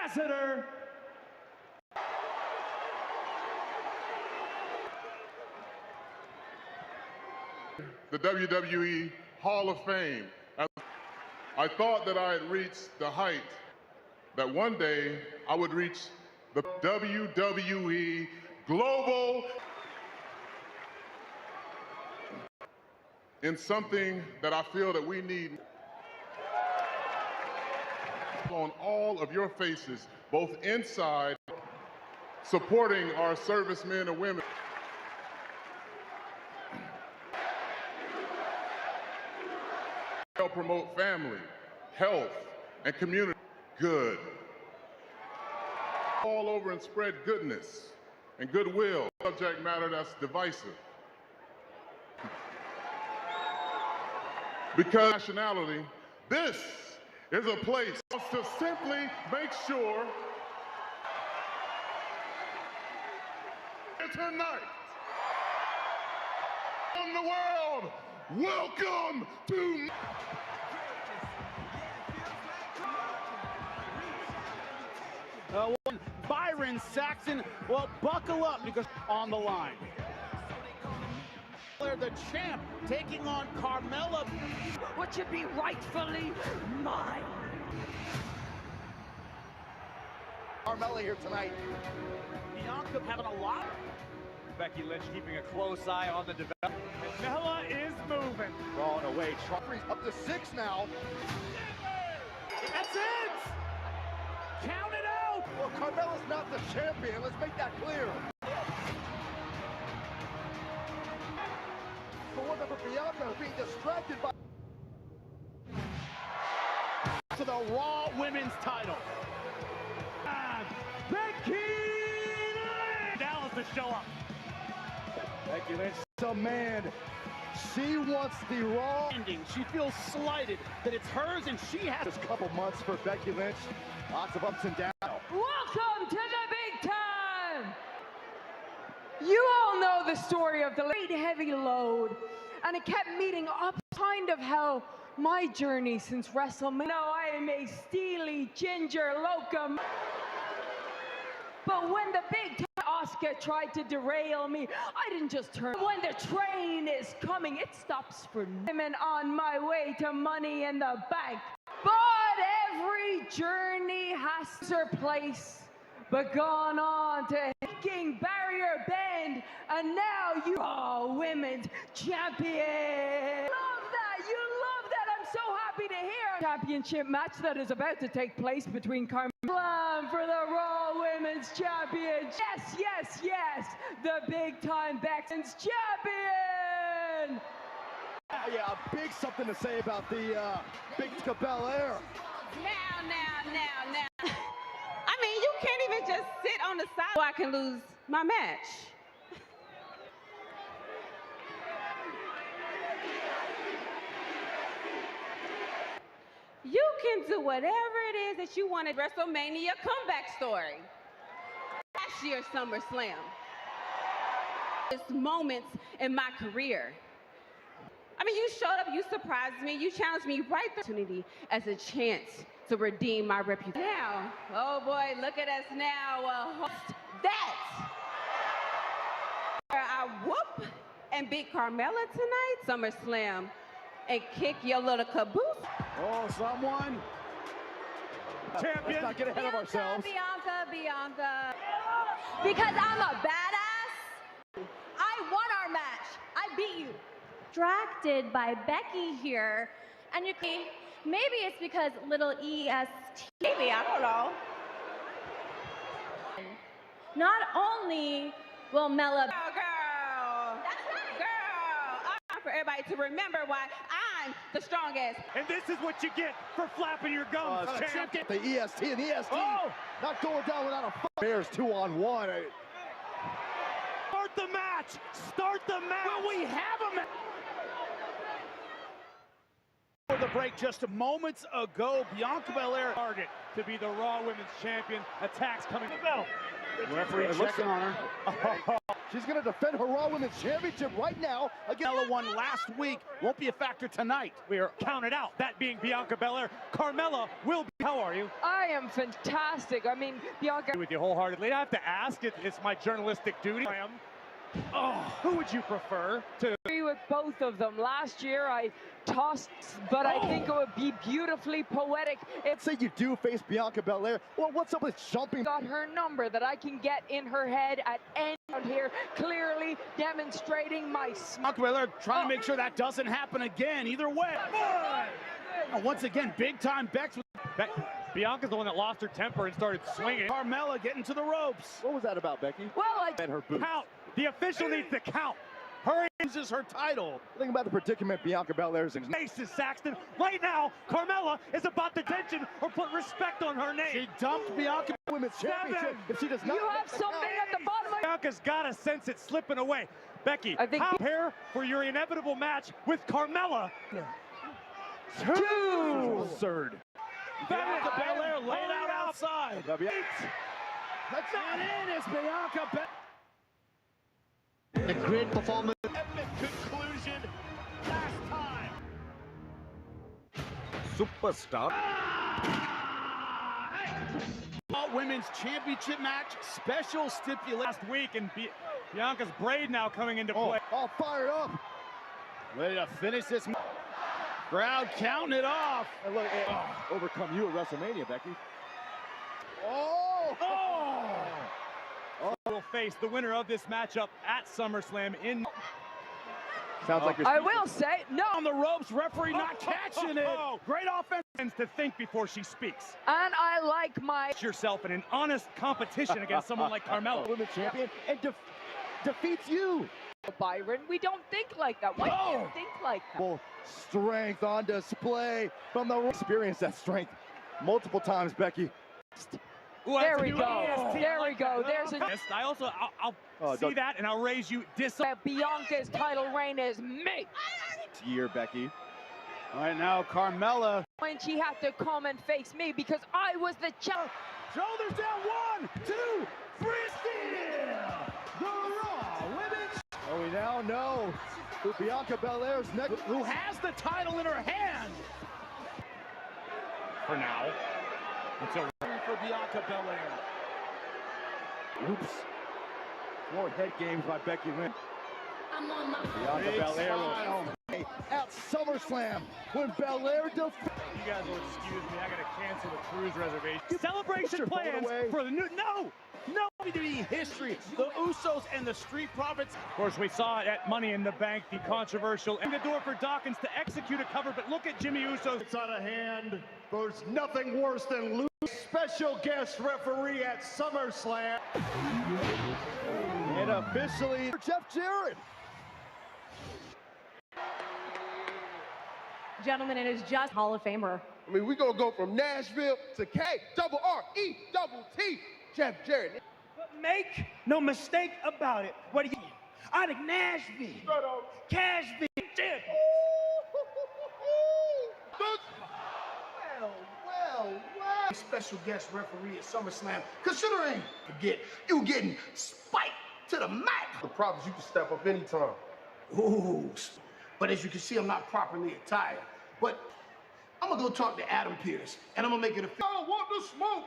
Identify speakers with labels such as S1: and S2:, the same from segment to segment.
S1: ambassador.
S2: The WWE Hall of Fame. I thought that I had reached the height that one day I would reach the WWE Global in something that I feel that we need on all of your faces, both inside, supporting our servicemen and women. Help promote family, health, and community good. All over and spread goodness and goodwill. Subject matter that's divisive. Because nationality, this is a place to simply make sure tonight in the world, welcome to
S1: Byron Saxton, well, buckle up because on the line. The champ taking on Carmella.
S3: What should be rightfully mine.
S4: Carmella here tonight.
S1: Bianca having a lot.
S5: Becky Lynch keeping a close eye on the development.
S1: Carmella is moving.
S4: Throwing away. Trump up to 6 now.
S1: That's it! Count it out!
S4: Well, Carmella's not the champion. Let's make that clear. For one of Bianca being distracted by
S1: to the Raw Women's title. Becky Lynch! Dallas to show up.
S4: Becky Lynch, a man. She wants the Raw
S1: ending. She feels slighted that it's hers and she has
S4: this couple months for Becky Lynch. Lots of ups and downs.
S3: Welcome to the big time. You all know the story of the late heavy load, and it kept meeting up kind of how my journey since WrestleMania. No, I am a steely ginger locum. But when the big time Oscar tried to derail me, I didn't just turn. When the train is coming, it stops for women on my way to Money in the Bank. But every journey has her place, but gone on to King Barrier Bend, and now you are Women's Champion. Love that, you love that. I'm so happy to hear a championship match that is about to take place between Carmella for the Raw Women's Champion. Yes, yes, yes, the big time Becky's champion.
S4: Yeah, a big something to say about the Big Belair.
S6: Now. I mean, you can't even just sit on the side so I can lose my match. You can do whatever it is that you wanted. WrestleMania comeback story. Last year's SummerSlam. This moments in my career. I mean, you showed up, you surprised me, you challenged me right there. Opportunity as a chance to redeem my reputation. Now, oh boy, look at us now. Host that. I whoop and beat Carmella tonight, SummerSlam, and kick your little caboose.
S1: Oh, someone. Champion.
S4: Let's not get ahead of ourselves.
S6: Bianca. Because I'm a badass. I won our match. I beat you.
S7: Distracted by Becky here, and you can, maybe it's because little EST.
S6: Maybe, I don't know.
S7: Not only will Mella.
S6: Girl. That's right. Girl. I want for everybody to remember why I'm the strongest.
S1: And this is what you get for flapping your gums, champion.
S4: The EST and EST not going down without a Bears 2-on-1.
S1: Start the match. Start the match. Will we have a match? For the break just moments ago, Bianca Belair target to be the Raw Women's Champion. Attacks coming. The bell. Referee checking on her.
S4: She's going to defend her Raw Women's Championship right now.
S1: Carmella won last week. Won't be a factor tonight. We are counted out. That being Bianca Belair. Carmella will be
S5: How are you?
S3: I am fantastic. I mean, Bianca.
S5: With you wholeheartedly. I have to ask, it's my journalistic duty. Who would you prefer to?
S3: Agree with both of them. Last year I tossed, but I think it would be beautifully poetic if
S4: Say you do face Bianca Belair. Well, what's up with jumping?
S3: got her number that I can get in her head at any point here, clearly demonstrating my
S1: Bianca Belair trying to make sure that doesn't happen again. Either way. Once again, big time Bex.
S5: Bianca's the one that lost her temper and started swinging.
S1: Carmella getting to the ropes.
S4: What was that about, Becky?
S3: well, I
S4: And her boots.
S5: Count. The official needs to count. Hurry.
S1: Uses her title.
S4: Think about the predicament Bianca Belair's in.
S5: Faces Saxton. Right now, Carmella is about to tension or put respect on her name.
S1: She dumped Bianca.
S4: Women's championship. If she does not,
S3: you have something at the bottom of
S5: Bianca's got to sense it slipping away. Becky,
S3: I think-
S5: how prepare for your inevitable match with Carmella?
S4: absurd.
S1: Bianca Belair laid out outside.
S4: That's
S1: And in is Bianca Belair.
S8: A great performance.
S1: Epic conclusion last time.
S4: Superstar.
S1: All women's championship match, special stipulation.
S5: Last week, and Bianca's braid now coming into play.
S4: All fired up.
S1: Ready to finish this. Crowd counting it off.
S4: And look, overcome you at WrestleMania, Becky. Oh!
S5: Will face the winner of this matchup at SummerSlam in.
S4: Sounds like you're
S3: I will say, no.
S1: On the ropes, referee not catching it.
S5: Great offense to think before she speaks.
S3: And I like my
S5: Put yourself in an honest competition against someone like Carmella.
S4: women's champion and defeats you.
S3: Byron. We don't think like that. Why do you think like that?
S4: Full strength on display from the experience. That strength multiple times, Becky.
S5: Ooh,
S3: There
S5: that's a
S3: we
S5: new
S3: go.
S5: EST.
S3: There we go. There's a
S5: I also, I'll see
S4: don't-
S5: that and I'll raise you
S3: Bianca's title reign is me.
S4: Year, Becky.
S1: All right, now Carmella.
S3: When she had to come and face me because I was the champ.
S1: Shoulders down, 1, 2, 3, steal! The Raw Women's.
S4: Oh, we now know who Bianca Belair's next.
S1: Who has the title in her hand.
S5: for now. Until
S1: for Bianca Belair.
S4: Oops. More head games by Becky Lynch. Bianca
S1: Big
S4: Belair
S1: smile.
S4: at SummerSlam when Belair defeats.
S5: you guys will excuse me, I gotta cancel the cruise reservation.
S4: Put
S5: Celebration
S4: your phone
S5: plans
S4: away.
S5: for the new. No!
S1: WWE history, the Usos and the Street Profits.
S5: Of course, we saw it at Money in the Bank, the controversial, and the door for Dawkins to execute a cover, but look at Jimmy Uso.
S9: It's out of hand. There's nothing worse than losing. Special guest referee at SummerSlam.
S4: And officially, Jeff Jarrett.
S10: Gentlemen, it is just Hall of Famer.
S11: I mean, we're going to go from Nashville to K-R-E-T-T, Jeff Jarrett.
S12: But make no mistake about it. What do you out of Nashville, Cashville, champion.
S9: Well. Special guest referee at SummerSlam. Considering, forget, you getting spiked to the mat.
S11: The problem is you can step up anytime.
S9: Ooh. But as you can see, I'm not properly attired. But I'm going to go talk to Adam Pearce, and I'm going to make it a...
S11: I don't want the smoke.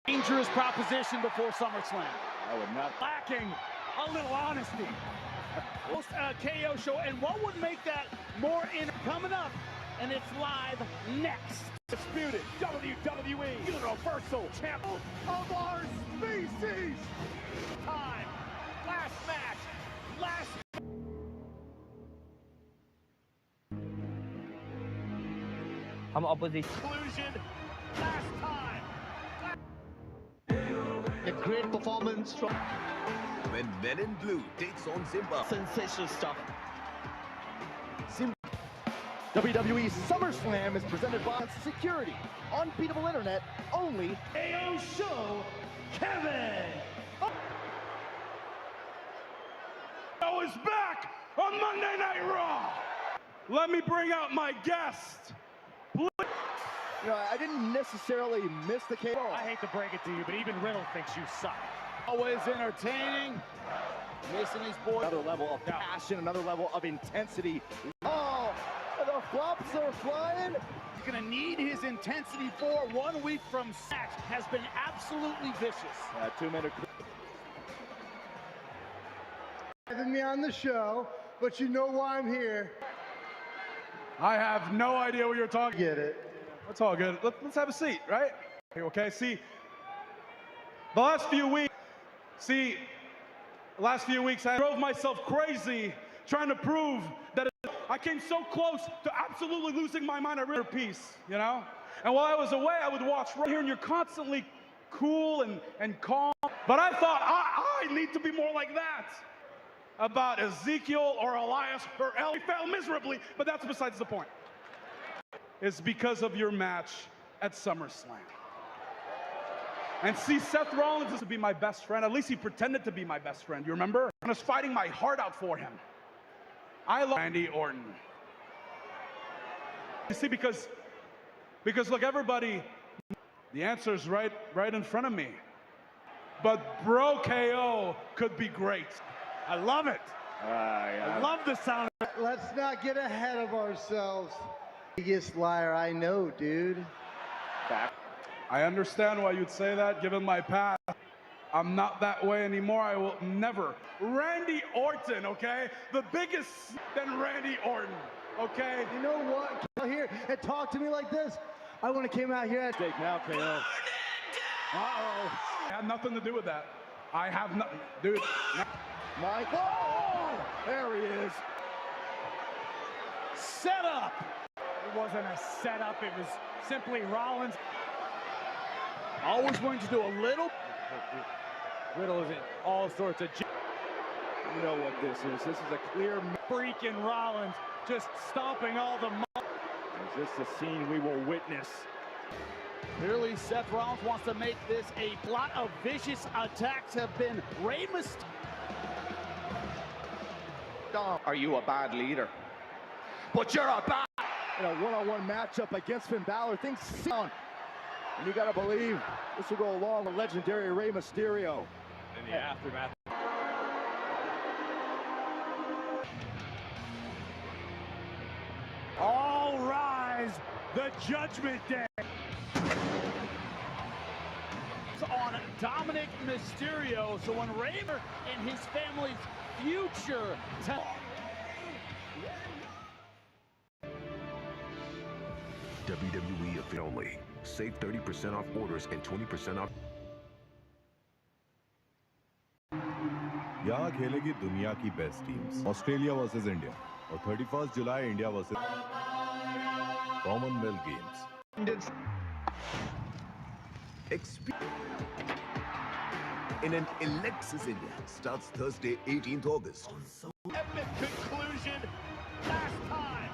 S1: Dangerous proposition before SummerSlam.
S4: I would not.
S5: Lacking a little honesty.
S1: Post KO show, and what would make that more coming up? And it's live next.
S4: Disputed WWE Universal Champion of our species.
S1: Time. Last match. Last.
S12: I'm opposition.
S1: Conclusion. Last time.
S8: A great performance from
S13: when Men in Blue takes on Simba.
S12: Sensational stuff.
S4: WWE SummerSlam is presented by Security. Unbeatable internet, only
S1: KO show, Kevin.
S9: Oh, is back on Monday Night Raw. Let me bring out my guest.
S4: You know, I didn't necessarily miss the KO.
S5: I hate to break it to you, but even Riddle thinks you suck.
S1: Always entertaining. Missing his boy.
S4: Another level of passion, another level of intensity. Oh, the the flops are flying.
S1: He's going to need his intensity for 1 week from match has been absolutely vicious.
S4: 2-minute. Having me on the show, but you know why I'm here.
S5: I have no idea what you're talking.
S4: Get it?
S5: It's all good. Let's have a seat, right? Okay. See, the last few weeks, I drove myself crazy trying to prove that I came so close to absolutely losing my mind. I really peace, you know. And while I was away, I would watch right here, and you're constantly cool and calm. But I thought I need to be more like that. About Ezekiel or Elias or Eli fell miserably, but that's besides the point. It's because of your match at SummerSlam. And see, Seth Rollins is to be my best friend. At least he pretended to be my best friend. You remember? I was fighting my heart out for him. I love Randy Orton. You see, because look, everybody, the answer's right in front of me. But Bro KO could be great.
S1: I love it.
S4: Yeah.
S1: I love the sound.
S4: Let's not get ahead of ourselves. Biggest liar I know, dude.
S5: I understand why you'd say that, given my past. I'm not that way anymore. I will never. Randy Orton, okay? The biggest than Randy Orton, okay?
S4: You know what? Come here and talk to me like this. I want to came out here at
S1: Take now, KO.
S5: Uh-oh. I have nothing to do with that. I have nothing. Dude.
S4: Mike.
S1: Whoa! There he is. Set up. It wasn't a setup. It was simply Rollins. Always going to do a little. Riddle is in all sorts of. You know what this is. This is a clear freaking Rollins just stomping all the. Is this the scene we will witness? Clearly, Seth Rollins wants to make this a lot of vicious attacks have been Rey Mysterio.
S8: Are you a bad leader? But you're a bad...
S4: In a one-on-one matchup against Finn Balor, things down. And you gotta believe this will go along with legendary Rey Mysterio.
S1: In the aftermath. All rise, the Judgment Day. On Dominic Mysterio, so when Raymer and his family's future
S13: WWE only. Save 30% off orders and 20% off.
S14: यहाँ खेलेगी दुनिया की best teams Australia versus India और 31 जुलाई India versus Commonwealth Games
S13: In an Alexis India starts Thursday, 18th August.
S1: epic conclusion last time.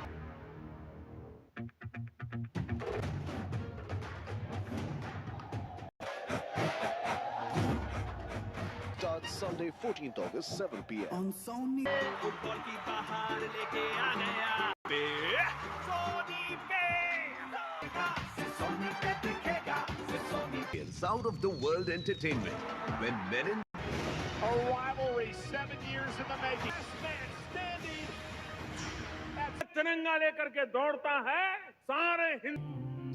S8: Starts Sunday, 14th August, 7 p.m.
S1: On Sony.
S13: It's out of the world entertainment when men in
S1: A rivalry 7 years in the making. This man standing.
S12: तिरंगा लेकर के दौड़ता है सारे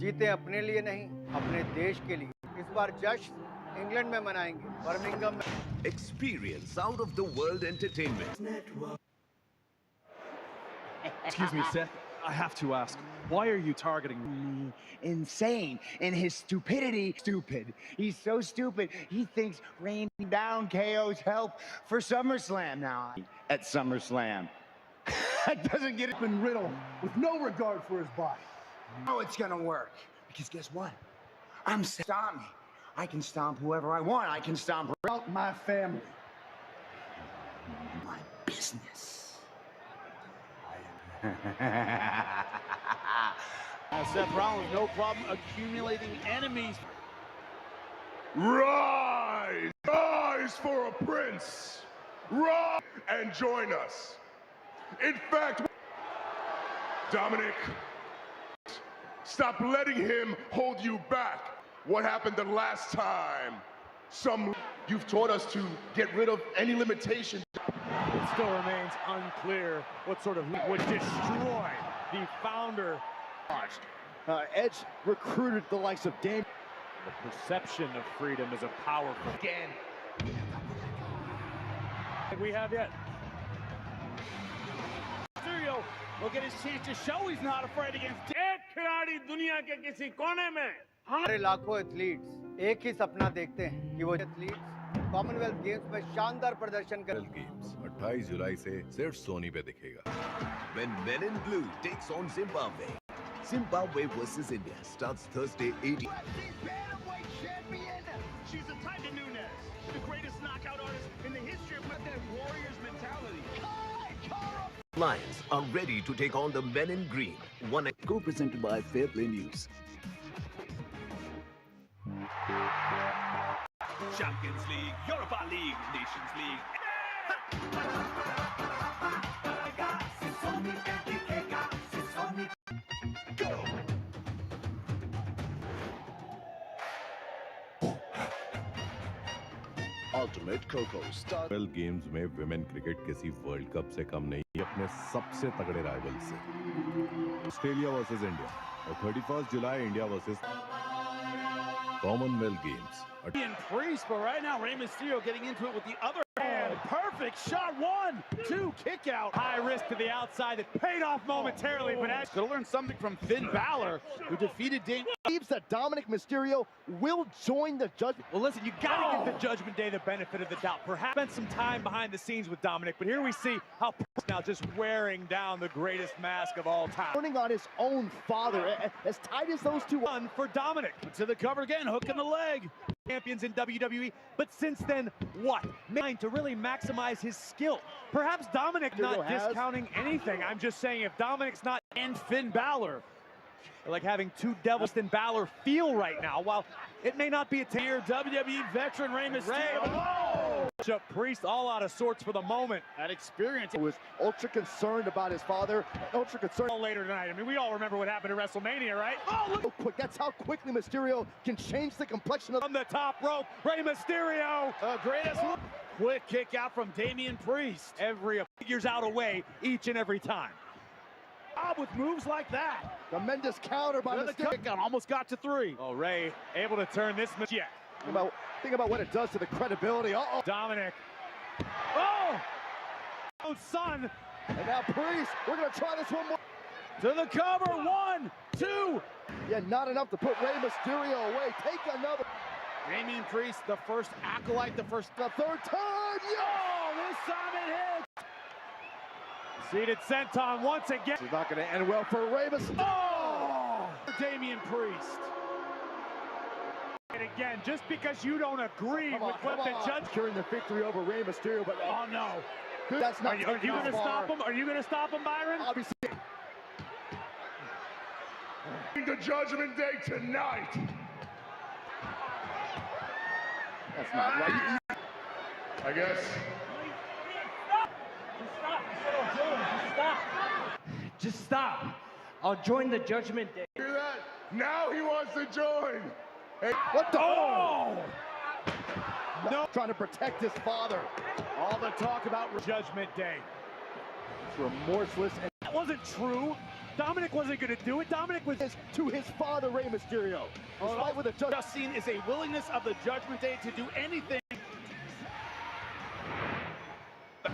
S15: जीते अपने लिए नहीं अपने देश के लिए इस बार जश्न इंग्लैंड में मनाएंगे बर्मिंघम में
S13: experience out of the world entertainment.
S1: Excuse me, Seth. I have to ask, why are you targeting me?
S16: Insane in his stupidity. Stupid. He's so stupid. He thinks raining down KO's help for SummerSlam now. At SummerSlam. That doesn't get it in Riddle with no regard for his body. Oh, it's gonna work. Because guess what? I'm stomp me. I can stomp whoever I want. I can stomp out my family. My business.
S1: Seth Rollins, no problem accumulating enemies.
S2: Rise! Rise for a prince! Rise and join us. In fact, Dominic, stop letting him hold you back. What happened the last time? You've taught us to get rid of any limitation.
S1: It still remains unclear what sort of would destroy the founder.
S4: Edge recruited the likes of Dame.
S1: The perception of freedom is a powerful.
S8: Again.
S1: We have yet.
S12: Mysterio will get his chance to show he's not afraid against एक खिलाड़ी दुनिया के किसी कोने में
S15: हमारे लाखों athletes एक ही सपना देखते हैं कि वो एथलीट्स कॉमनवेल्थ गेम्स में शानदार प्रदर्शन करें।
S14: गेम्स 28 जुलाई से सिर्फ सोनी पे दिखेगा।
S13: When Men in Blue takes on Zimbabwe. Zimbabwe versus India starts Thursday 18.
S12: She's a Titan Nunes, the greatest knockout artist in the history of that Warriors mentality.
S13: Lions are ready to take on the Men in Green. One co-presented by Fair Play News.
S17: Champions League, Europa League, Nations League.
S13: Ultimate Coco Star.
S14: Games में women cricket किसी world cup से कम नहीं अपने सबसे तगड़े rival से। Australia versus India और 31 जुलाई India versus Commonwealth Games.
S12: Priest, but right now Rey Mysterio getting into it with the other hand. Perfect shot, 1, 2, kick out.
S1: High risk to the outside that paid off momentarily, but Edge
S12: could have learned something from Finn Balor, who defeated Dame.
S4: Believes that Dominic Mysterio will join the Judgment.
S1: Well, listen, you gotta give the Judgment Day the benefit of the doubt. Perhaps spent some time behind the scenes with Dominic, but here we see how now just wearing down the greatest mask of all time.
S4: Turning on his own father, as tight as those two.
S1: One for Dominic.
S12: To the cover again, hook in the leg.
S1: Champions in WWE, but since then, what? Trying to really maximize his skill. Perhaps Dominic not discounting anything. I'm just saying if Dominic's not
S12: And Finn Balor.
S1: like having two devils than Balor feel right now, while it may not be a
S12: Here, WWE veteran Rey Mysterio.
S1: Priest all out of sorts for the moment.
S12: That experience.
S4: He was ultra concerned about his father, ultra concerned.
S1: Later tonight. I mean, we all remember what happened at WrestleMania, right?
S4: Oh, look quick. That's how quickly Mysterio can change the complexion of.
S1: From the top rope, Rey Mysterio.
S12: Greatest quick kick out from Damian Priest.
S1: Figures out a way each and every time.
S12: With moves like that.
S4: Tremendous counter by
S12: the kick out, almost got to 3.
S1: Oh, Rey able to turn this match yet.
S4: Think about what it does to the credibility.
S1: Dominic. Oh! Oh, son.
S4: And now Priest. We're going to try this one more.
S12: To the cover. 1, 2.
S4: Yeah, not enough to put Rey Mysterio away. Take another.
S12: Damian Priest, the first acolyte, the
S4: third time. Yeah!
S12: Oh, this time it hit.
S1: Seated senton once again.
S4: It's not going to end well for Rey Mysterio.
S12: Oh! Damian Priest.
S1: And again, just because you don't agree with what the judge
S4: securing the victory over Rey Mysterio, but
S12: oh no,
S4: that's not.
S1: Are you going to stop him? Are you going to stop him, Byron?
S4: Obviously.
S2: The Judgment Day tonight.
S4: That's not right.
S2: I guess.
S12: Just stop. I'll join the Judgment Day.
S2: Hear that? Now he wants to join. Hey,
S4: what the?
S12: Oh!
S4: No, trying to protect his father.
S1: All the talk about Judgment Day.
S4: It's remorseless. And
S1: that wasn't true. Dominic wasn't going to do it. Dominic was
S4: to his father, Rey Mysterio. Despite with the
S12: just seen is a willingness of the Judgment Day to do anything.
S4: We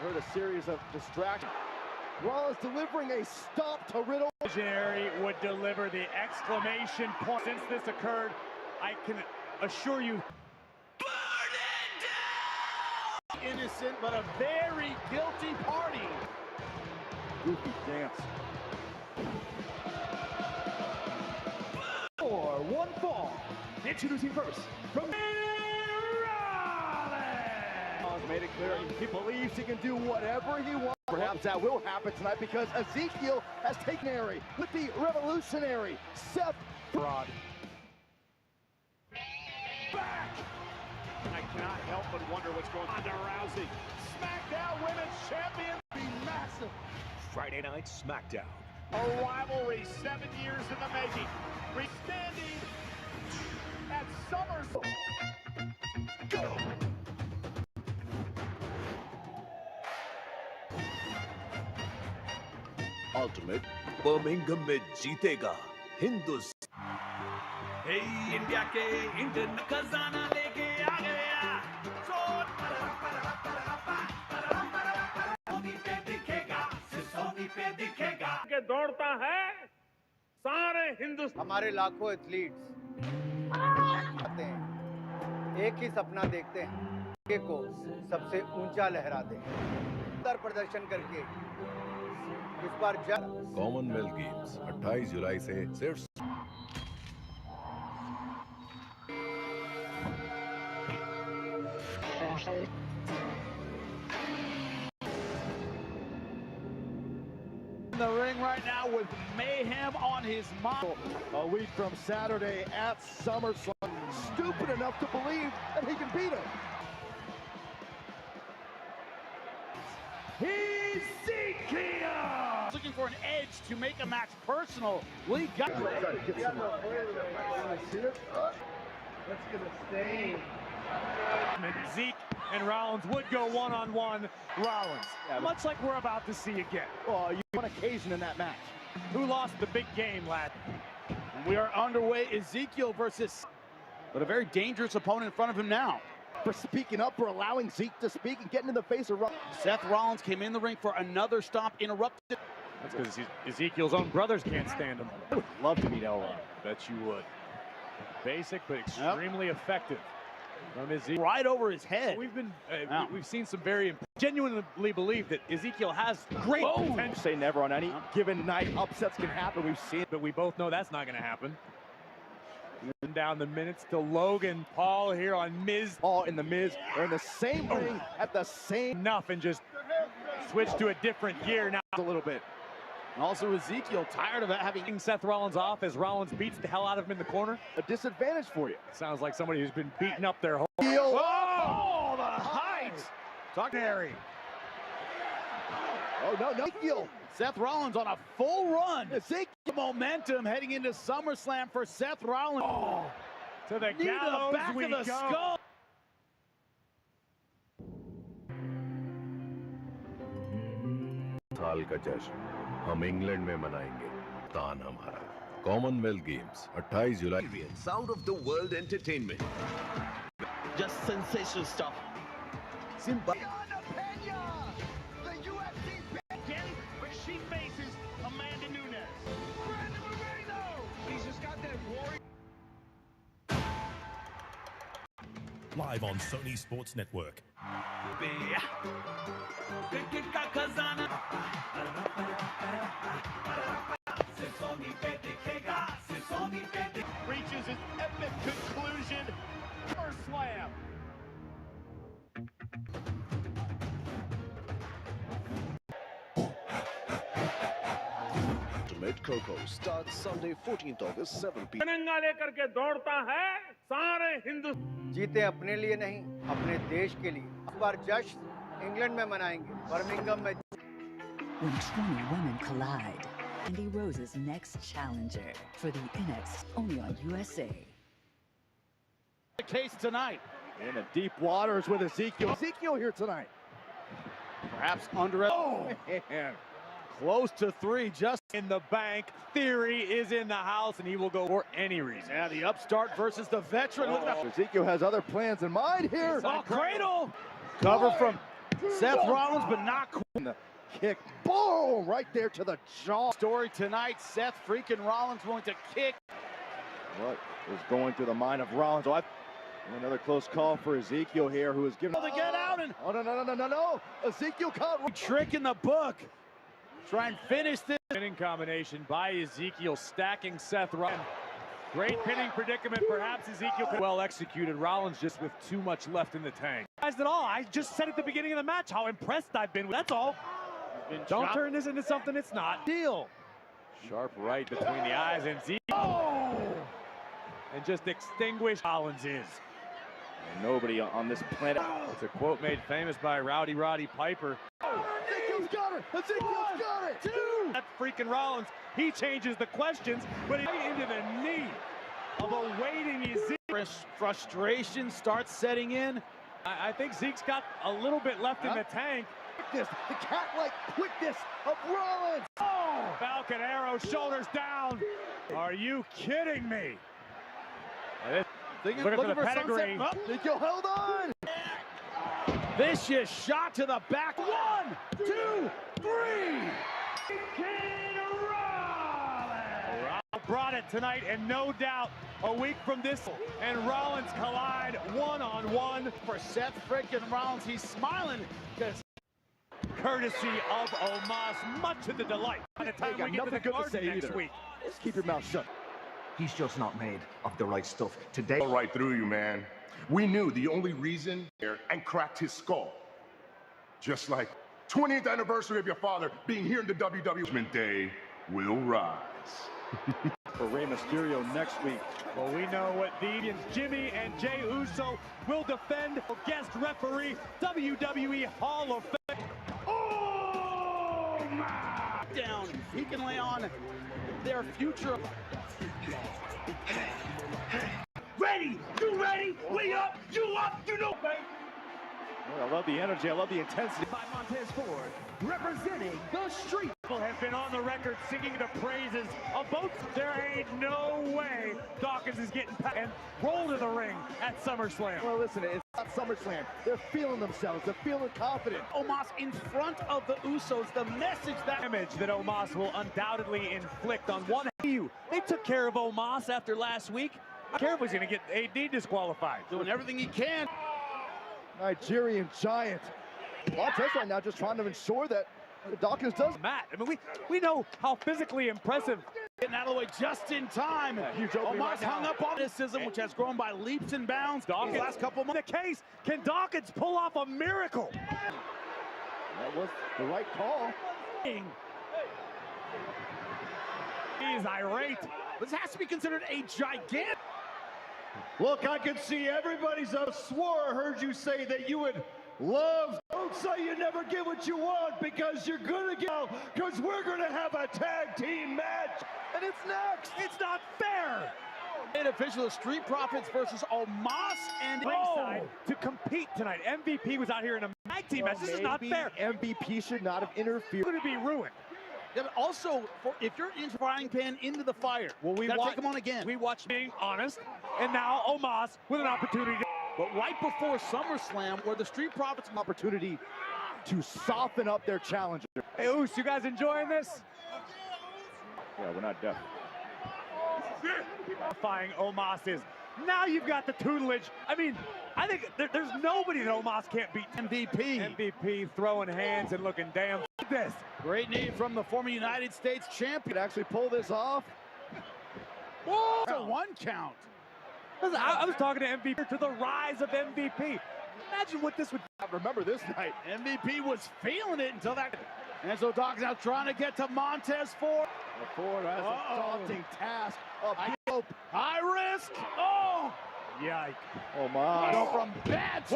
S4: heard a series of distractions. Rollins delivering a stop to Riddle.
S1: Visionary would deliver the exclamation point. Since this occurred, I can assure you.
S12: Burn it down! Innocent, but a very guilty party.
S4: Goofy dance.
S12: For one fall. Introducing first from
S4: Rollins made it clear he believes he can do whatever he wants. Perhaps that will happen tonight because Ezekiel has taken Harry with the revolutionary Seth
S1: Broad.
S12: Back! I cannot help but wonder what's going on to Rousey. Smackdown Women's Champion be massive.
S17: Friday night Smackdown.
S12: A rivalry 7 years in the making. Standing at SummerSlam. Go!
S13: Ultimate Birmingham में जीतेगा हिंदुस्तान।
S17: हे India के Indian खजाना लेके आ गया सोनी पे दिखेगा, सोनी पे दिखेगा
S12: के दौड़ता है सारे हिंदुस्तान।
S15: हमारे लाखों एथलीट्स आते हैं, एक ही सपना देखते हैं, के को सबसे ऊंचा लहरा दें। बेहतर प्रदर्शन करके इस बार
S14: कॉमनवेल्थ गेम्स 28 जुलाई से सिर्फ
S1: in the ring right now with mayhem on his mind.
S4: A week from Saturday at SummerSlam. Stupid enough to believe that he can beat him.
S1: Ezekiel! Looking for an edge to make a match personal. Lee got
S11: Let's get a stain.
S1: Zeke and Rollins would go one-on-one. Rollins, much like we're about to see again.
S4: Oh, you one occasion in that match.
S1: Who lost the big game last? We are underway. Ezekiel versus, but a very dangerous opponent in front of him now.
S4: For speaking up, for allowing Zeke to speak and getting in the face of Rollins.
S1: Seth Rollins came in the ring for another stomp, interrupted. That's because Ezekiel's own brothers can't stand him.
S4: I would love to meet Elrod.
S1: Bet you would. Basic, but extremely effective. From Ezekiel. Right over his head. We've seen some very genuinely believe that Ezekiel has great potential.
S4: Say never on any given night. Upsets can happen. We've seen it,
S1: but we both know that's not going to happen. Down the minutes to Logan Paul here on Miz.
S4: Paul and the Miz are in the same ring at the same
S1: enough and just switch to a different gear now
S4: a little bit.
S1: And also Ezekiel tired of having Seth Rollins off as Rollins beats the hell out of him in the corner.
S4: A disadvantage for you.
S1: Sounds like somebody who's been beaten up their whole.
S4: Oh,
S1: the height! Talk Harry.
S4: Oh no, Ezekiel.
S1: Seth Rollins on a full run. Ezekiel momentum heading into SummerSlam for Seth Rollins. Oh, to the gallows back of the skull.
S14: साल का जश्न हम England में मनाएंगे। तान हमारा Commonwealth games 28 July.
S13: Sound of the world entertainment.
S17: Just sensational stuff.
S4: Simba.
S12: Where she faces Amanda Nunes. Brandon Moreno. He's just got that glory.
S18: Live on Sony Sports Network.
S12: Reaches his epic conclusion. First slam.
S13: Ultimate Coco starts Sunday 14th August 7 p.m.
S12: तिरंगा लेकर के दौड़ता है सारे हिंदुस्तान।
S15: जीते अपने लिए नहीं, अपने देश के लिए। इस बार जश्न इंग्लैंड में मनाएंगे, बर्मिंघम में।
S19: When 20 women collide, Andy Rose's next challenger for the NXT only on USA.
S1: The case tonight.
S4: In the deep waters with Ezekiel. Ezekiel here tonight.
S1: Perhaps under. Oh, man. Close to 3, just in the bank. Theory is in the house, and he will go for any reason. Yeah, the upstart versus the veteran.
S4: Ezekiel has other plans in mind here.
S1: Oh, cradle. Cover from Seth Rollins, but not quite.
S4: The kick. Boom! Right there to the jaw.
S1: Story tonight, Seth freaking Rollins going to kick.
S4: What is going through the mind of Rollins? Oh, another close call for Ezekiel here, who is given.
S1: To get out and.
S4: Oh, no. Ezekiel caught.
S1: Trick in the book. Try and finish this. Pinning combination by Ezekiel, stacking Seth Rollins. Great pinning predicament. Perhaps Ezekiel well executed. Rollins just with too much left in the tank. Guys, at all. I just said at the beginning of the match how impressed I've been with. That's all. Don't turn this into something it's not. Deal. Sharp right between the eyes and Zeke. Oh! And just extinguish Rollins is.
S4: And nobody on this planet.
S1: It's a quote made famous by Rowdy Roddy Piper.
S4: Ezekiel's got it! Ezekiel's got it!
S1: 2! That freaking Rollins, he changes the questions, but into the knee of awaiting Ezekiel. Frustration starts setting in. I think Zeke's got a little bit left in the tank.
S4: The cat-like quickness of Rollins.
S1: Oh! Falcon Arrow, shoulders down. Are you kidding me? Looking for the pedigree.
S4: Ezekiel held on.
S12: Vicious shot to the back. 1, 2, 3.
S1: Brought it tonight, and no doubt a week from this, and Rollins collide one-on-one.
S12: For Seth freaking Rollins, he's smiling because
S1: Courtesy of Omos, much to the delight. By the time we get to the Garden next week.
S4: Just keep your mouth shut.
S20: He's just not made of the right stuff. Today,
S2: Right through you, man. We knew the only reason there and cracked his skull. Just like 20th anniversary of your father being here in the WWE Day will rise.
S12: for Rey Mysterio next week.
S1: Well, we know what Deviants, Jimmy and Jey Uso will defend guest referee, WWE Hall of Fame.
S12: Oh, my! Down. He can lay on their future.
S1: Ready? You ready? We up? You up? You know, baby.
S12: I love the energy. I love the intensity.
S1: By Montez Ford, representing the street. People have been on the record singing the praises of both. There ain't no way Dawkins is getting past and roll to the ring at SummerSlam.
S4: Well, listen, it's not SummerSlam. They're feeling themselves. They're feeling confident.
S12: Omos in front of the Usos. The message that
S1: image that Omos will undoubtedly inflict on one. They took care of Omos after last week. I don't care if he's going to get AD disqualified.
S12: doing everything he can.
S4: Nigerian giant. Montez right now just trying to ensure that Dawkins does.
S1: Matt, I mean, we know how physically impressive.
S12: Getting out of the way just in time. Omos
S1: right
S12: hung up on criticism, which has grown by leaps and bounds.
S1: Dawkins,
S12: last couple months.
S1: The case, can Dawkins pull off a miracle?
S4: That was the right call.
S1: He's irate.
S12: This has to be considered a gigantic.
S11: Look, I can see everybody's swore I heard you say that you would love. Don't say you never get what you want, because you're gonna get, because we're gonna have a tag team match,
S12: And it's next.
S1: It's not fair.
S12: An official of Street Profits versus Omos and
S1: Ringside to compete tonight. MVP was out here in a tag team match. This is not fair.
S4: MVP should not have interfered.
S1: Going to be ruined.
S12: Yeah, but also, if you're in frying pan into the fire,
S1: well, we
S12: gotta take him on again.
S1: We watched being honest, and now Omos with an opportunity.
S12: But right before SummerSlam, where the Street Profits
S4: An opportunity to soften up their challenger.
S1: Hey, Oos, you guys enjoying this?
S4: Yeah, we're not deaf.
S1: Terrifying Omos is. Now you've got the tutelage. I mean, I think there's nobody that Omos can't beat. MVP throwing hands and looking damn this.
S12: Great knee from the former United States champion.
S4: Could actually pull this off.
S12: Whoa! It's a 1 count.
S1: Listen, I was talking to MVP to the rise of MVP. Imagine what this would.
S4: Remember this night.
S12: MVP was feeling it until that. And so Dawkins now trying to get to Montez Ford.
S4: Ford has a daunting task of
S12: high risk. Oh!
S1: Yikes.
S4: Omos.
S12: Go from bad to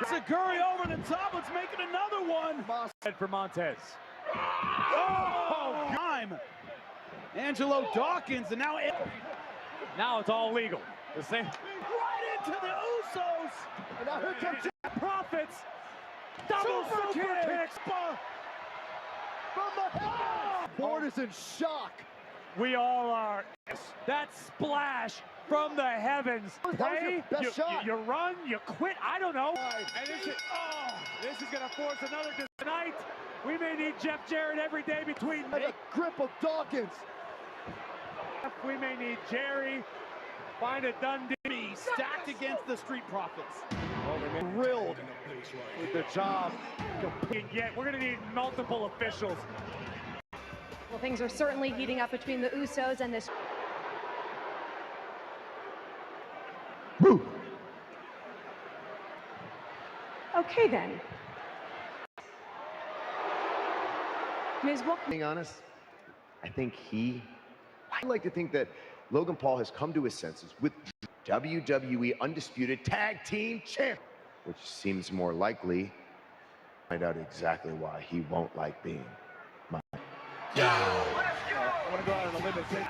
S12: Saguri over the top. Let's make it another one.
S1: Head for Montez.
S12: Oh! Time. Angelo Dawkins, and
S1: now it's all legal. The same.
S12: Right into the Usos.
S4: And now here comes
S1: Profits. Double super kicks.
S4: From the heavens. Ford is in shock.
S1: We all are. That splash from the heavens.
S4: Play,
S1: you run, you quit. I don't know. And this is going to force another tonight. We may need Jeff Jarrett every day between
S4: the grip of Dawkins.
S1: We may need Jerry. Find a Dundee
S12: stacked against the Street Profits.
S4: Thrilled with the job.
S1: Yet we're going to need multiple officials.
S10: Well, things are certainly heating up between the Usos and this. Okay, then. Ms. Wilk.
S21: Being honest, I like to think that Logan Paul has come to his senses with WWE Undisputed Tag Team Champ, which seems more likely. Find out exactly why he won't like being my.
S12: I want to go out on a limb and say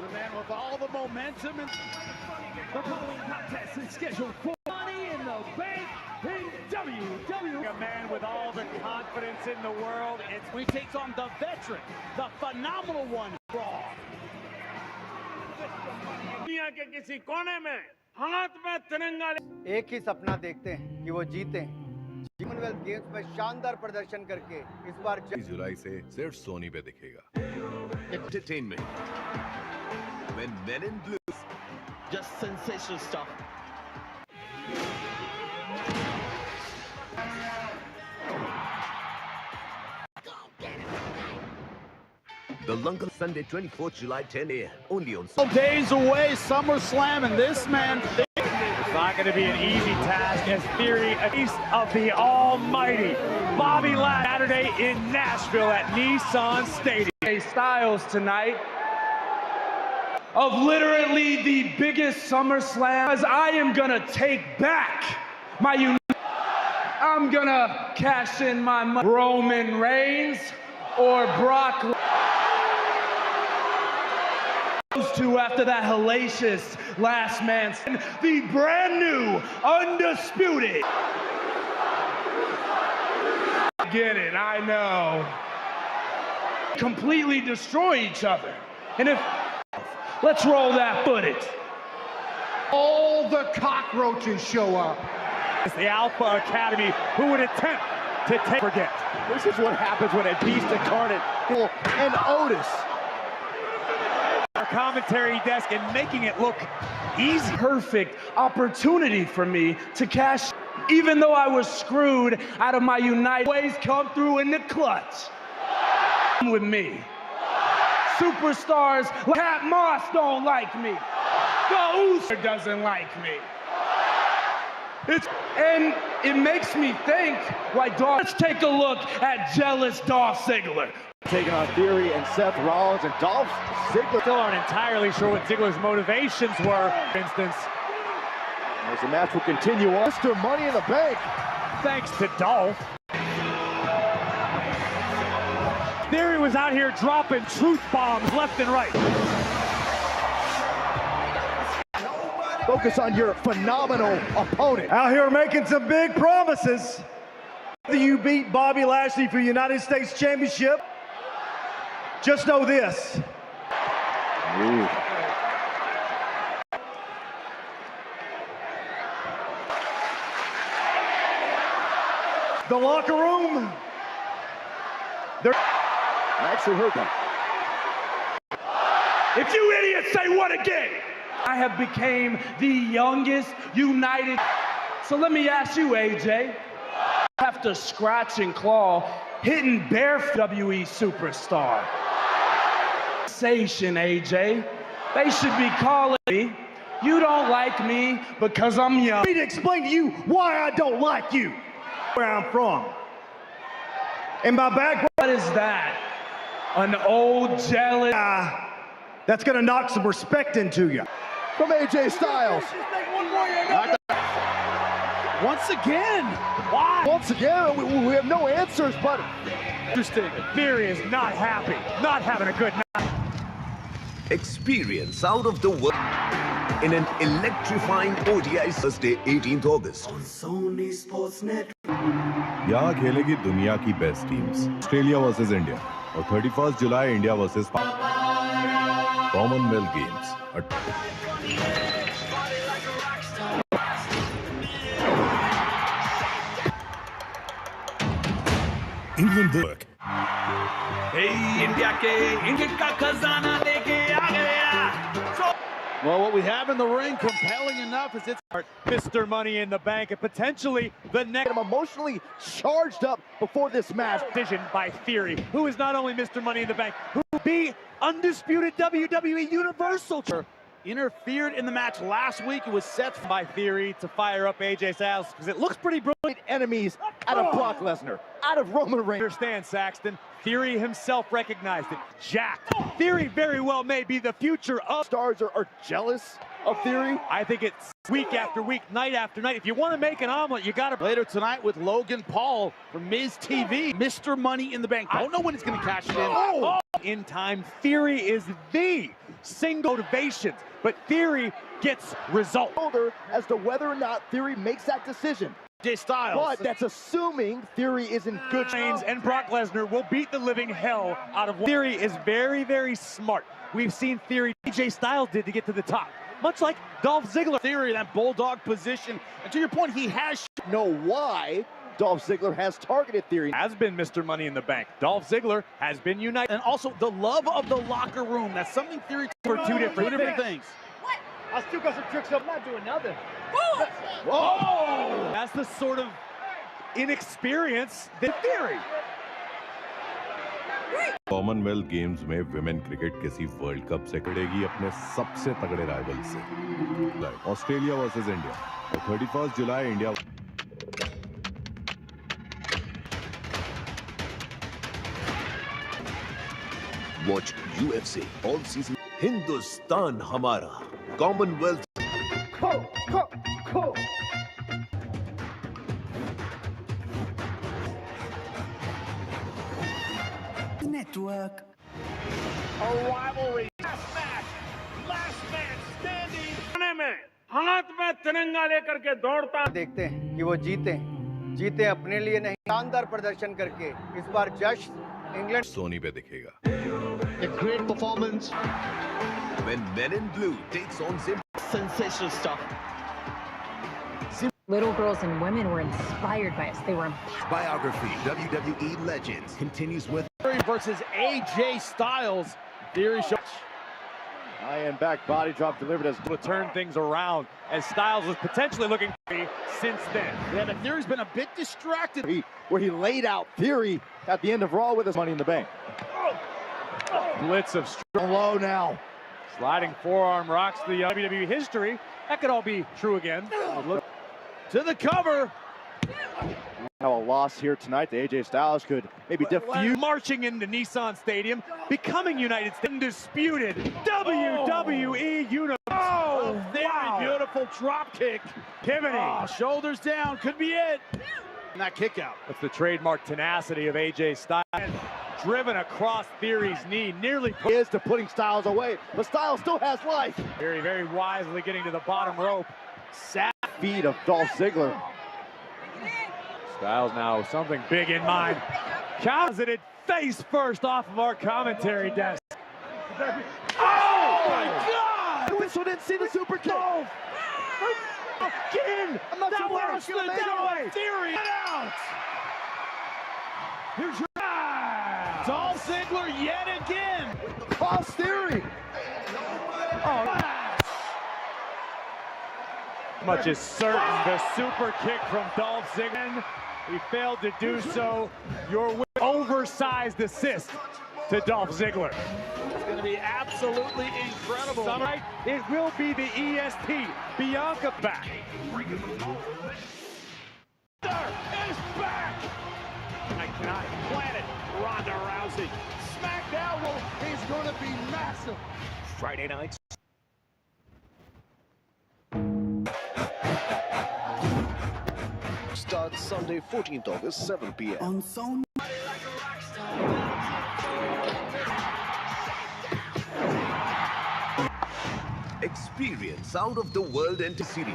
S12: the man with all the momentum and the following contest is scheduled for Money in the Bank
S1: in WWE. A man with all the confidence in the world. It's when he takes on the veteran, the phenomenal one, Raw.
S7: दुनिया के किसी कोने में हाथ में तिरंगा
S15: एक ही सपना देखते हैं कि वो जीतें कॉमनवेल्थ गेम्स में शानदार प्रदर्शन करके इस बार
S14: जुलाई से सिर्फ सोनी पे दिखेगा
S13: Entertainment. When Men in Blue.
S22: Just sensational stuff.
S13: The Lunkel Sunday, 24th July, 10 a.m. Only on.
S1: Days away, SummerSlam, and this man. It's not going to be an easy task as Theory, a piece of the almighty Bobby Lashley, Saturday in Nashville at Nissan Stadium.
S5: Styles tonight of literally the biggest SummerSlam, as I am gonna take back my I'm gonna cash in my money. Roman Reigns or Brock those two after that hellacious last man, the brand new undisputed. Get it, I know. Completely destroy each other. And if let's roll that footage.
S11: All the cockroaches show up.
S1: It's the Alpha Academy who would attempt to forget.
S4: This is what happens when a beast incarnate and Otis.
S1: Our commentary desk and making it look easy.
S5: Perfect opportunity for me to cash. Even though I was screwed out of my United, always come through in the clutch. With me. Superstars like Pat Moss don't like me. The Uso doesn't like me. And it makes me think, like, let's take a look at jealous Dolph Ziggler.
S4: Taking on Theory and Seth Rollins, and Dolph Ziggler
S1: still aren't entirely sure what Ziggler's motivations were, for instance.
S4: As the match will continue on, Mr. Money in the Bank.
S1: Thanks to Dolph. Theory was out here dropping truth bombs left and right.
S4: Focus on your phenomenal opponent.
S11: Out here making some big promises. After you beat Bobby Lashley for the United States Championship, just know this.
S4: Ooh.
S11: The locker room.
S4: I actually heard that.
S5: If you idiots say what again? I have became the youngest United. So let me ask you, AJ. I have to scratch and claw, hitting bare WWE superstar. Sensation, AJ. They should be calling me. You don't like me because I'm young.
S11: I need to explain to you why I don't like you. Where I'm from. In my background.
S5: What is that? An old jealous
S11: that's gonna knock some respect into you.
S4: From AJ Styles.
S1: Once again. Why?
S4: Once again, we have no answers, but
S1: interesting. Theory is not happy. Not having a good night.
S13: Experience out of the world in an electrifying ODI Thursday, 18th August.
S19: On Sony Sports Network.
S14: यहाँ खेलेगी दुनिया की best teams Australia versus India और 31 जुलाई India versus Commonwealth Games
S18: England work.
S17: Hey, India के England का खजाना लेके आ गया.
S1: Well, what we have in the ring, compelling enough, is it's Mr. Money in the Bank, and potentially the next.
S4: I'm emotionally charged up before this match.
S1: Decision by Theory, who is not only Mr. Money in the Bank, who will be undisputed WWE Universal. Interfered in the match last week. It was set by Theory to fire up AJ Styles because it looks pretty brilliant.
S4: Enemies out of Brock Lesnar, out of Roman Reigns.
S1: Understand, Saxton. Theory himself recognized it. Jacked. Theory very well may be the future of.
S4: Stars are jealous of Theory.
S1: I think it's week after week, night after night. If you want to make an omelet, you got to. Later tonight with Logan Paul from Miz TV. Mr. Money in the Bank. I don't know when he's going to cash it in. Oh. In time, Theory is the single motivation, but Theory gets results.
S4: As to whether or not Theory makes that decision. AJ Styles. But that's assuming Theory is in good
S1: shape. And Brock Lesnar will beat the living hell out of Theory is very, very smart. We've seen Theory AJ Styles did to get to the top. Much like Dolph Ziggler.
S4: Theory, that bulldog position. And to your point, he has know why Dolph Ziggler has targeted Theory.
S1: Has been Mr. Money in the Bank. Dolph Ziggler has been united.
S4: And also the love of the locker room. That's something Theory
S1: for two different things.
S15: What? I still got some tricks up. I'm not doing nothing.
S1: Whoa! That's the sort of inexperience that Theory.
S14: Commonwealth games में women cricket किसी world cup से करेगी अपने सबसे तगड़े rival से। Australia versus India और 31 जुलाई India.
S13: Watch UFC all season. Hindustan हमारा Commonwealth
S19: Network.
S7: A rivalry. Last man standing. में हाथ में तिरंगा लेकर के दौड़ता।
S15: देखते हैं कि वो जीते अपने लिए नहीं, शानदार प्रदर्शन करके इस बार जश्न इंग्लैंड
S14: सोनी पे दिखेगा।
S22: A great performance.
S13: When Men in Blue takes on
S22: sensational stuff.
S10: Little girls and women were inspired by us. They were
S13: biography. WWE Legends continues with
S4: Theory versus AJ Styles. Theory show. High-end back body drop delivered as
S1: to turn things around as Styles was potentially looking for since then.
S4: Yeah, but Theory's been a bit distracted. Where he laid out Theory at the end of Raw with his Money in the Bank.
S1: Blitz of
S4: low now.
S1: Sliding forearm rocks the WWE history. That could all be true again.
S4: Look to the cover. Now a loss here tonight. The AJ Styles could maybe diffuse.
S1: Marching into Nissan Stadium, becoming United States undisputed WWE Universe.
S4: Oh, very
S1: wow.
S4: Beautiful drop kick.
S1: Pivoting.
S4: Oh, shoulders down, could be it. And that kick out.
S1: That's the trademark tenacity of AJ Styles. Driven across Theory's knee, nearly
S4: is to putting Styles away, but Styles still has life.
S1: Very, very wisely getting to the bottom rope.
S4: Sad feet of Dolph Ziggler.
S1: Styles now something big in mind. Closeted face first off of our commentary desk.
S4: Oh my God! Whistle didn't see the super kick. Again! I'm not sure where it's going to go. Theory out. Here's your Dolph Ziggler yet again. Cross Theory. Oh.
S1: Much is certain the super kick from Dolph Ziggler. He failed to do so. Your oversized assist to Dolph Ziggler.
S4: It's going to be absolutely incredible.
S1: Right? It will be the EST. Bianca back.
S12: Is back. I cannot planet Ronda Rousey. Smackdown is going to be massive.
S13: Friday nights. Starts Sunday, 14th August, 7 p.m.
S19: On Sony.
S13: Experience out of the world enter series.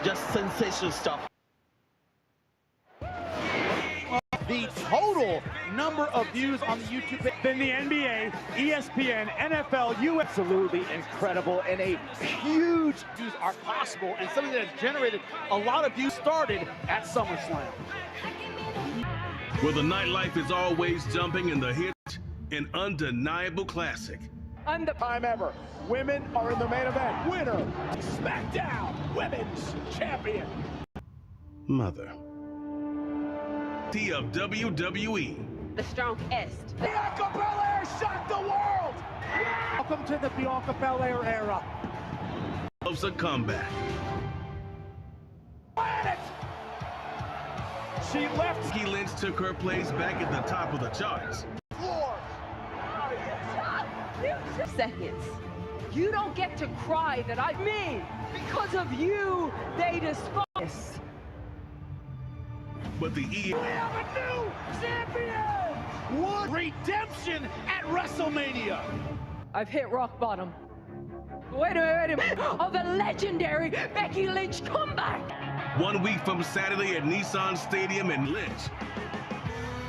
S22: Just sensational stuff.
S4: The total number of views on the YouTube page
S1: than the NBA, ESPN, NFL, US.
S4: Absolutely incredible, and a huge views are possible, and something that has generated a lot of views started at SummerSlam.
S17: Where the nightlife is always jumping and the hit, an undeniable classic.
S4: Time ever. Women are in the main event. Winner, Smackdown Women's Champion.
S17: Mother. Of WWE.
S10: the strongest.
S4: Bianca Belair shocked the world! Welcome to the Bianca Belair era.
S17: Loves a comeback.
S4: She left.
S17: Becky Lynch took her place back at the top of the charts.
S10: Seconds. You don't get to cry that me. Because of you, they despise.
S17: But the
S4: We have a new champion! What redemption at WrestleMania!
S10: I've hit rock bottom. Wait a minute. Of the legendary Becky Lynch comeback!
S17: 1 week from Saturday at Nissan Stadium in Lynch.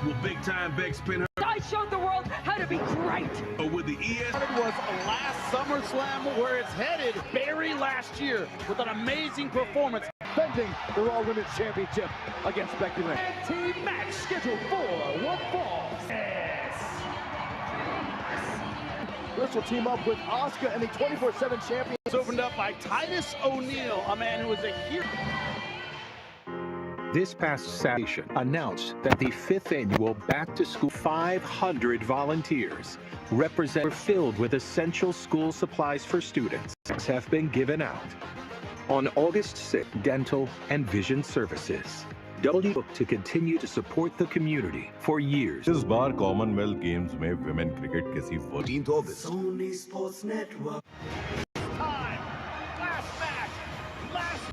S17: Will big-time Bex pin her?
S10: I showed the world how to be great.
S17: Or with the ES?
S12: It was last SummerSlam where it's headed. Barry last year with an amazing performance.
S4: Defending the Raw Women's Championship against Becky Lynch.
S12: Team match scheduled for one fall.
S4: This will team up with Asuka and the 24/7 champion.
S12: It's opened up by Titus O'Neil, a man who was a hero.
S3: This past Saturday announced that the 5th annual Back to School 500 volunteers filled with essential school supplies for students have been given out. On August 6th, dental and vision services. W to continue to support the community for years.
S14: इस बार Commonwealth games में women cricket किसी
S13: 14th August. Sony Sports Network.
S12: Time. Last match. Last.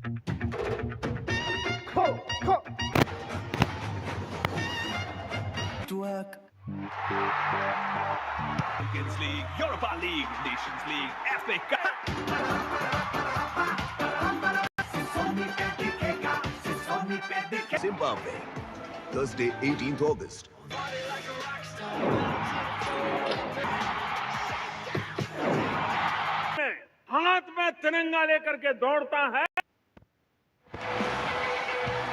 S13: Network.
S22: Champions League, Europa League, Nations League, FA Cup.
S13: Zimbabwe. Thursday, 18th August.
S7: हाथ में तिरंगा लेकर के दौड़ता है.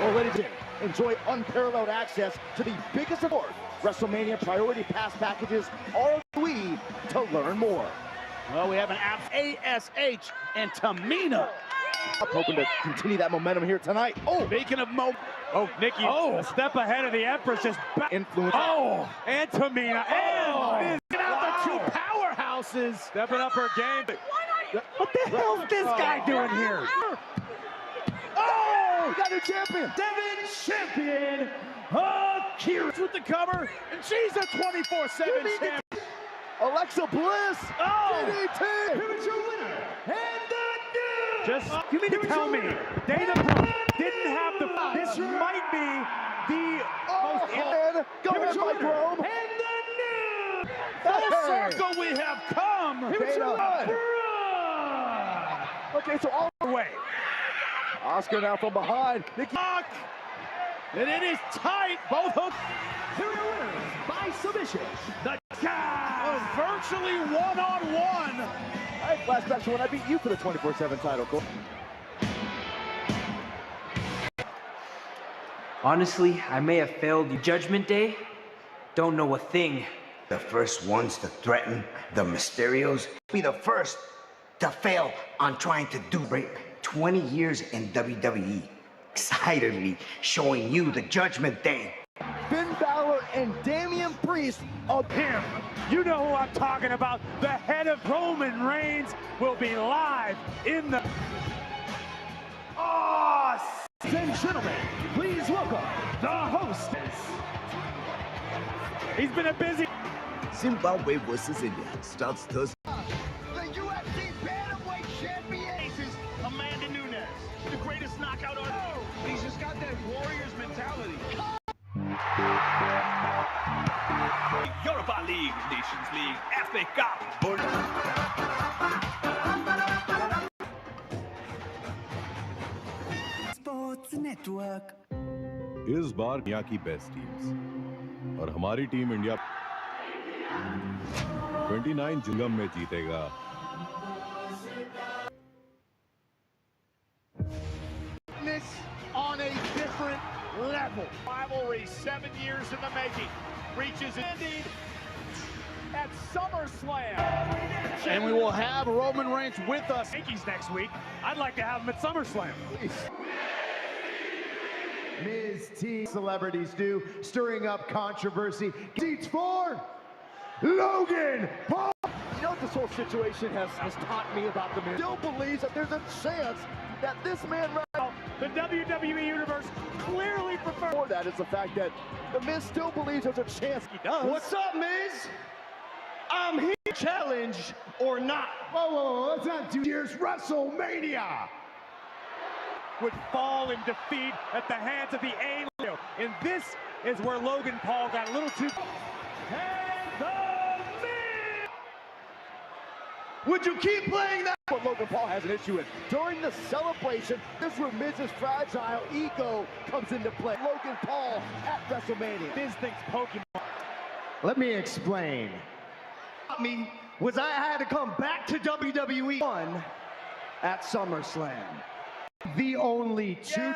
S4: Well, ladies and gentlemen, enjoy unparalleled access to the biggest award. WrestleMania Priority Pass packages are free to learn more.
S12: Well, we have an ASH and Tamina.
S4: I'm hoping to continue that momentum here tonight. Oh,
S12: Speaking of Mo.
S1: Oh, Nikki, a step ahead of the Empress, just
S4: influence.
S1: Oh, and Tamina, and
S12: Get out the two powerhouses.
S1: stepping up her game.
S16: What the hell's this guy doing here?
S4: Oh, we got a champion.
S12: Champion Akira with the cover, and she's a 24/7 champion.
S4: Alexa Bliss.
S12: Oh,
S4: DDT.
S12: here is your winner, and the new.
S1: Just, you mean to tell me Dana Brooke didn't have the, this might be the most,
S4: And go ahead, Mike Rome.
S12: And the new. Full circle we have come.
S4: Here's your winner. Okay, so all the way. Asuka now from behind. Nikki.
S12: And it is tight. Both hooks. Here are your winners by submission. The virtually one-on-one.
S4: I have flashbacks to when I beat you for the 24/7 title. Cool.
S6: Honestly, I may have failed you. Judgment Day? Don't know a thing.
S16: The first ones to threaten the Mysterios. Be the first to fail on trying to do rape. 20 years in WWE. Excitedly showing you the Judgment Day.
S4: Finn Balor and Damian Priest
S1: of him. You know who I'm talking about. The head of Roman Reigns will be live in the...
S12: Ladies and gentlemen, please welcome the hostess.
S1: He's been a busy...
S13: Zimbabwe versus India starts Thursday.
S12: The UFC Bantamweight Champion is Amanda Nunes, the greatest knockout on earth. He's just got that Warriors mentality. Europa League, Nations League, FA Cup.
S13: Sports Network.
S14: इस बार दुनिया की best teams और हमारी team India 29 जुलाई में जीतेगा.
S12: This on a different level. Rivalry 7 years in the making. Reaches ending at SummerSlam. And we will have Roman Reigns with us.
S1: Yankees next week. I'd like to have him at SummerSlam.
S11: Ms. T celebrities do, stirring up controversy. Seats for Logan Paul.
S4: You know what this whole situation has taught me about the Miz? Still believes that there's a chance that this man right now,
S1: the WWE Universe clearly prefers.
S4: For that is the fact that the Miz still believes there's a chance he does.
S11: What's up, Miz? I'm here. Challenge or not. Whoa, let's not do here's WrestleMania.
S1: Would fall in defeat at the hands of the A-List. And this is where Logan Paul got a little too...
S11: Would you keep playing that?
S4: What Logan Paul has an issue with. During the celebration, this is where Miz's fragile ego comes into play. Logan Paul at WrestleMania.
S1: Miz thinks Pokemon.
S11: Let me explain. Me was I had to come back to WWE one at SummerSlam. The only two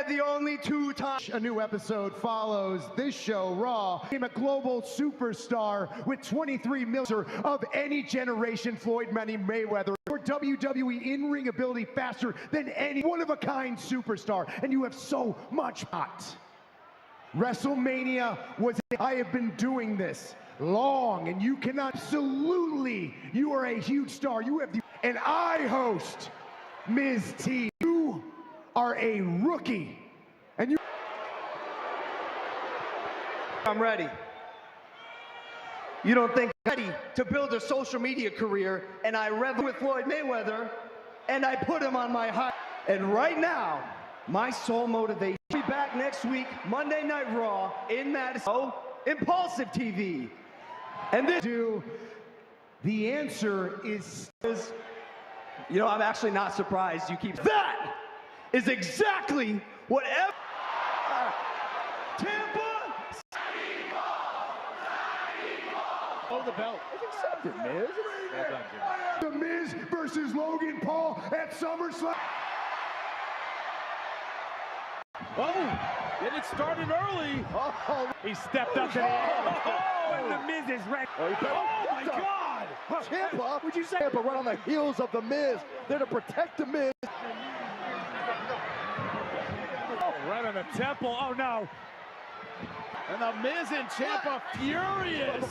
S11: the only two times. A new episode follows this show, Raw. Became a global superstar with 23 million of any generation. Floyd Manny Mayweather, or WWE in-ring ability faster than any one-of-a-kind superstar, and you have so much hot. WrestleMania was. I have been doing this long, and you cannot. Absolutely, you are a huge star. You have the. And I host Ms. T. You are a rookie, and you. I'm ready. You don't think I'm ready to build a social media career, and I rev with Floyd Mayweather, and I put him on my high. And right now, my sole motivation. Be back next week, Monday Night Raw in Madison. Impulsive TV, and this. The answer is. You know, I'm actually not surprised you keep. That is exactly what Tampa.
S4: Oh, the belt. It's accepted, Miz.
S1: Well done, Jimmy.
S11: The Miz versus Logan Paul at SummerSlam.
S1: Oh, and it started early. Oh, he stepped up to the and the Miz is ready.
S4: Oh my God! Ciampa, would you say? Ciampa right on the heels of the Miz. They're to protect the Miz.
S1: Oh, right on the temple. Oh no! And the Miz and Ciampa furious.